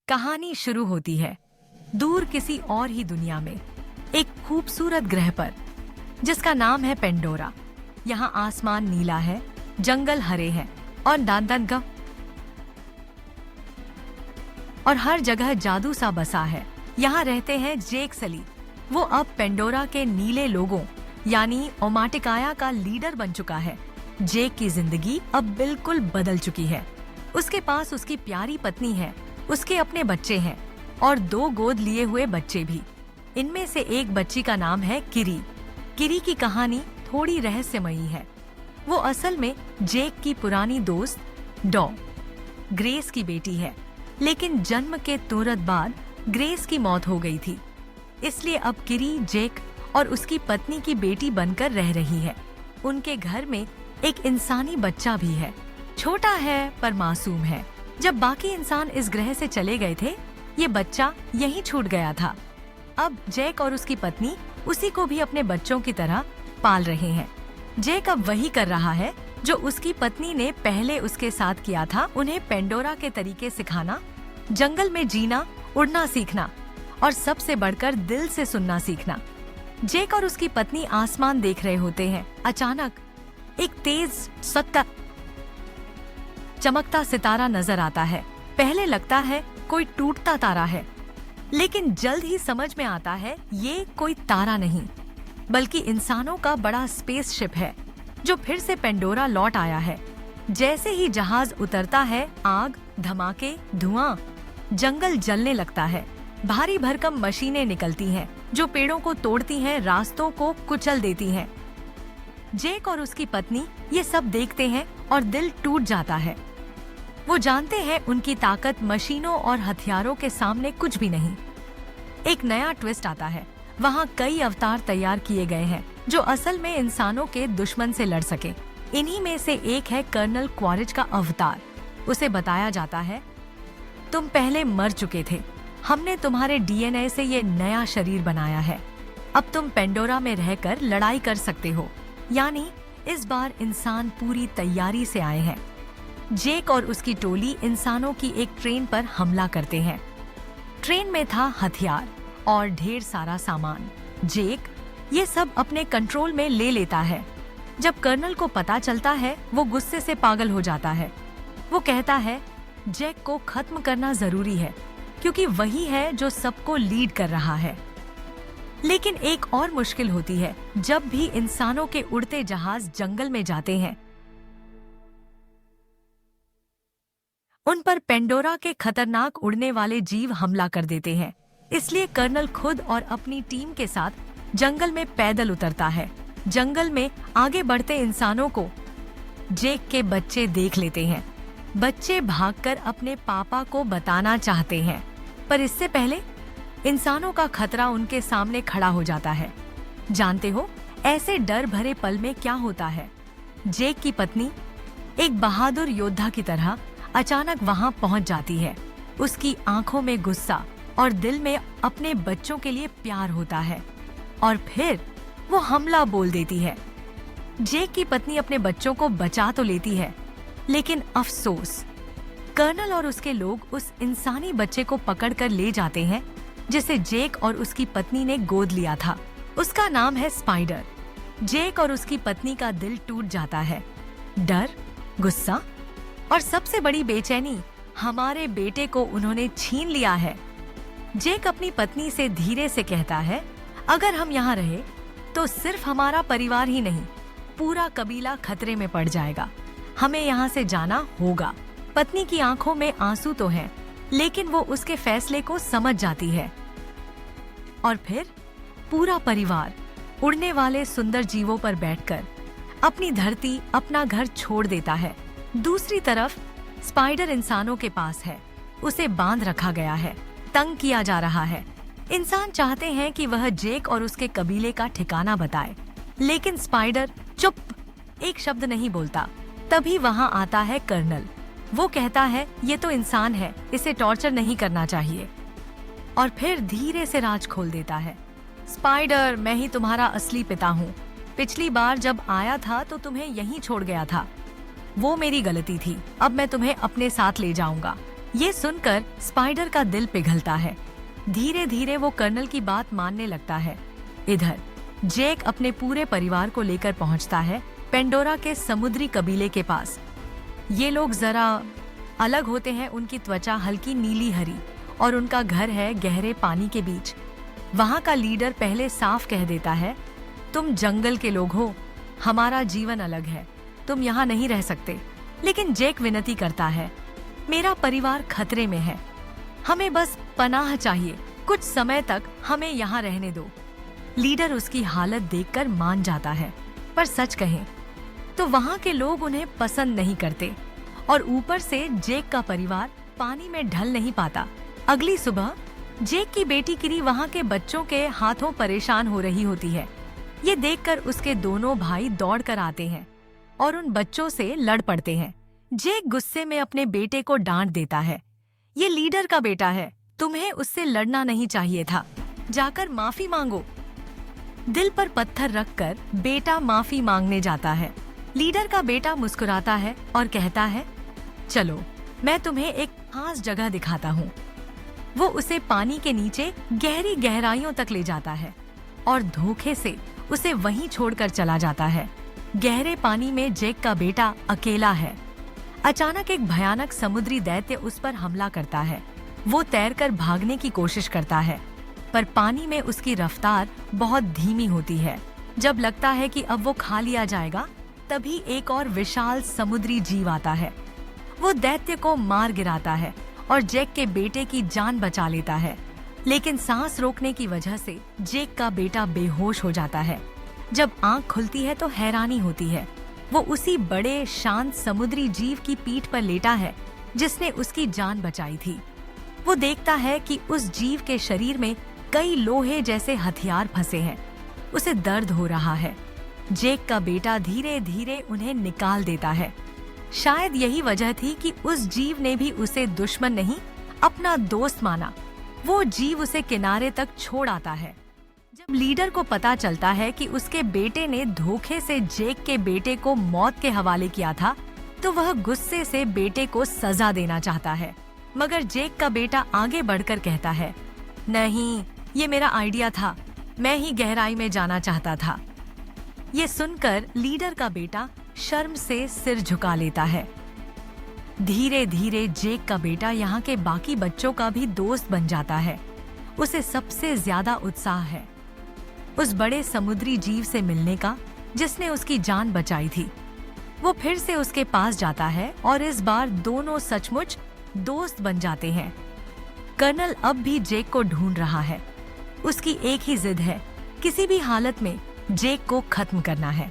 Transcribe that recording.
कहानी शुरू होती है दूर किसी और ही दुनिया में, एक खूबसूरत ग्रह पर जिसका नाम है पेंडोरा। यहाँ आसमान नीला है, जंगल हरे हैं और दांदनगा और हर जगह जादू सा बसा है। यहाँ रहते हैं जेक सली। वो अब पेंडोरा के नीले लोगों यानी ओमाटिकाया का लीडर बन चुका है। जेक की जिंदगी अब बिल्कुल बदल चुकी है। उसके पास उसकी प्यारी पत्नी है, उसके अपने बच्चे हैं और 2 गोद लिए हुए बच्चे भी। इनमें से एक बच्ची का नाम है किरी। किरी की कहानी थोड़ी रहस्यमयी है। वो असल में जेक की पुरानी दोस्त डॉ ग्रेस की बेटी है, लेकिन जन्म के तुरंत बाद ग्रेस की मौत हो गई थी। इसलिए अब किरी जेक और उसकी पत्नी की बेटी बनकर रह रही है। उनके घर में एक इंसानी बच्चा भी है। छोटा है पर मासूम है। जब बाकी इंसान इस ग्रह से चले गए थे, ये बच्चा यहीं छूट गया था। अब जैक और उसकी पत्नी उसी को भी अपने बच्चों की तरह पाल रहे हैं। जैक अब वही कर रहा है जो उसकी पत्नी ने पहले उसके साथ किया था, उन्हें पेंडोरा के तरीके सिखाना, जंगल में जीना, उड़ना सीखना और सबसे बढ़कर दिल से सुनना सीखना। जैक और उसकी पत्नी आसमान देख रहे होते हैं। अचानक एक तेज सत्ता चमकता सितारा नजर आता है। पहले लगता है कोई टूटता तारा है, लेकिन जल्द ही समझ में आता है ये कोई तारा नहीं, बल्कि इंसानों का बड़ा स्पेसशिप है जो फिर से पेंडोरा लौट आया है। जैसे ही जहाज उतरता है, आग, धमाके, धुआं, जंगल जलने लगता है। भारी भरकम मशीनें निकलती हैं जो पेड़ों को तोड़ती हैं, रास्तों को कुचल देती हैं। जेक और उसकी पत्नी ये सब देखते हैं और दिल टूट जाता है। वो जानते हैं उनकी ताकत मशीनों और हथियारों के सामने कुछ भी नहीं। एक नया ट्विस्ट आता है। वहाँ कई अवतार तैयार किए गए हैं जो असल में इंसानों के दुश्मन से लड़ सके। इन्हीं में से एक है कर्नल क्वारिज का अवतार। उसे बताया जाता है, तुम पहले मर चुके थे, हमने तुम्हारे डीएनए से ये नया शरीर बनाया है। अब तुम पेंडोरा में रहकर लड़ाई कर सकते हो। यानी इस बार इंसान पूरी तैयारी से आए हैं। जेक और उसकी टोली इंसानों की एक ट्रेन पर हमला करते हैं। ट्रेन में था हथियार और ढेर सारा सामान। जेक ये सब अपने कंट्रोल में ले लेता है। जब कर्नल को पता चलता है, वो गुस्से से पागल हो जाता है। वो कहता है जेक को खत्म करना जरूरी है, क्योंकि वही है जो सबको लीड कर रहा है। लेकिन एक और मुश्किल होती है। जब भी इंसानों के उड़ते जहाज जंगल में जाते हैं, उन पर पेंडोरा के खतरनाक उड़ने वाले जीव हमला कर देते हैं। इसलिए कर्नल खुद और अपनी टीम के साथ जंगल में पैदल उतरता है। जंगल में आगे बढ़ते इंसानों को जेक के बच्चे देख लेते हैं। बच्चे भागकर अपने पापा को बताना चाहते हैं, पर इससे पहले इंसानों का खतरा उनके सामने खड़ा हो जाता है। जानते हो ऐसे डर भरे पल में क्या होता है? जेक की पत्नी एक बहादुर योद्धा की तरह अचानक वहां पहुंच जाती है। उसकी आंखों में गुस्सा और दिल में अपने बच्चों के लिए प्यार होता है, और फिर वो हमला बोल देती है। जेक की पत्नी अपने बच्चों को बचा तो लेती है, लेकिन अफसोस, कर्नल और उसके लोग उस इंसानी बच्चे को पकड़कर ले जाते हैं जिसे जेक और उसकी पत्नी ने गोद लिया था। उसका नाम है स्पाइडर। जेक और उसकी पत्नी का दिल टूट जाता है। डर, गुस्सा और सबसे बड़ी बेचैनी, हमारे बेटे को उन्होंने छीन लिया है। जेक अपनी पत्नी से धीरे से कहता है, अगर हम यहाँ रहे तो सिर्फ हमारा परिवार ही नहीं, पूरा कबीला खतरे में पड़ जाएगा। हमें यहाँ से जाना होगा। पत्नी की आंखों में आंसू तो हैं, लेकिन वो उसके फैसले को समझ जाती है। और फिर पूरा परिवार उड़ने वाले सुंदर जीवों पर बैठकर अपनी धरती, अपना घर छोड़ देता है। दूसरी तरफ स्पाइडर इंसानों के पास है। उसे बांध रखा गया है, तंग किया जा रहा है। इंसान चाहते हैं कि वह जेक और उसके कबीले का ठिकाना बताए, लेकिन स्पाइडर चुप, एक शब्द नहीं बोलता। तभी वहां आता है कर्नल। वो कहता है, ये तो इंसान है, इसे टॉर्चर नहीं करना चाहिए, और फिर धीरे से राज खोल देता है। स्पाइडर, मैं ही तुम्हारा असली पिता हूँ। पिछली बार जब आया था तो तुम्हें यहीं छोड़ गया था। वो मेरी गलती थी। अब मैं तुम्हें अपने साथ ले जाऊंगा। ये सुनकर स्पाइडर का दिल पिघलता है। धीरे धीरे वो कर्नल की बात मानने लगता है। इधर जैक अपने पूरे परिवार को लेकर पहुंचता है पेंडोरा के समुद्री कबीले के पास। ये लोग जरा अलग होते हैं, उनकी त्वचा हल्की नीली हरी और उनका घर है गहरे पानी के बीच। वहाँ का लीडर पहले साफ कह देता है, तुम जंगल के लोग हो, हमारा जीवन अलग है, तुम यहाँ नहीं रह सकते। लेकिन जैक विनती करता है, मेरा परिवार खतरे में है, हमें बस पनाह चाहिए, कुछ समय तक हमें यहाँ रहने दो। लीडर उसकी हालत देखकर मान जाता है, पर सच कहें तो वहाँ के लोग उन्हें पसंद नहीं करते और ऊपर से जैक का परिवार पानी में ढल नहीं पाता। अगली सुबह जैक की बेटी किरी वहाँ के बच्चों के हाथों परेशान हो रही होती है। ये देखकर उसके दोनों भाई दौड़ कर आते हैं और उन बच्चों से लड़ पड़ते हैं। जैक गुस्से में अपने बेटे को डांट देता है, ये लीडर का बेटा है, तुम्हें उससे लड़ना नहीं चाहिए था, जाकर माफी मांगो। दिल पर पत्थर रखकर बेटा माफी मांगने जाता है। लीडर का बेटा मुस्कुराता है और कहता है, चलो मैं तुम्हें एक खास जगह दिखाता हूँ। वो उसे पानी के नीचे गहरी गहराइयों तक ले जाता है और धोखे से उसे वहीं छोड़कर चला जाता है। गहरे पानी में जैक का बेटा अकेला है। अचानक एक भयानक समुद्री दैत्य उस पर हमला करता है। वो तैरकर भागने की कोशिश करता है, पर पानी में उसकी रफ्तार बहुत धीमी होती है। जब लगता है कि अब वो खा लिया जाएगा, तभी एक और विशाल समुद्री जीव आता है। वो दैत्य को मार गिराता है और जैक के बेटे की जान बचा लेता है। लेकिन सांस रोकने की वजह से जैक का बेटा बेहोश हो जाता है। जब आंख खुलती है तो हैरानी होती है। वो उसी बड़े शांत समुद्री जीव की पीठ पर लेटा है जिसने उसकी जान बचाई थी। वो देखता है कि उस जीव के शरीर में कई लोहे जैसे हथियार फंसे हैं। उसे दर्द हो रहा है। जैक का बेटा धीरे धीरे उन्हें निकाल देता है। शायद यही वजह थी कि उस जीव ने भी उसे दुश्मन नहीं, अपना दोस्त माना। वो जीव उसे किनारे तक छोड़ आता है। जब लीडर को पता चलता है कि उसके बेटे ने धोखे से जैक के बेटे को मौत के हवाले किया था, तो वह गुस्से से बेटे को सजा देना चाहता है। मगर जैक का बेटा आगे बढ़कर कहता है, नहीं, ये मेरा आइडिया था, मैं ही गहराई में जाना चाहता था। ये सुनकर लीडर का बेटा शर्म से सिर झुका लेता है। धीरे धीरे जैक का बेटा यहाँ के बाकी बच्चों का भी दोस्त बन जाता है। उसे सबसे ज्यादा उत्साह है उस बड़े समुद्री जीव से मिलने का जिसने उसकी जान बचाई थी। वो फिर से उसके पास जाता है और इस बार दोनों सचमुच दोस्त बन जाते हैं। कर्नल अब भी जैक को ढूंढ रहा है। उसकी एक ही जिद है, किसी भी हालत में जैक को खत्म करना है।